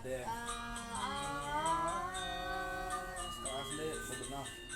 deh. Kelas deh sebenarnya.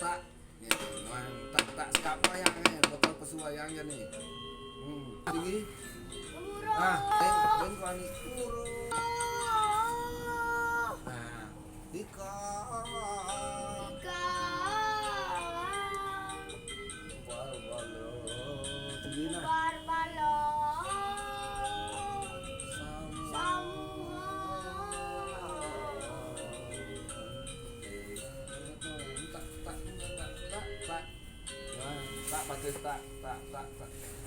Tak gitu tak tak sekap wayangnya bakal pesuwayangnya nih tinggi ben wangi nah Dika balo tinggi nah tak tak tak tak tak tak tak tak tak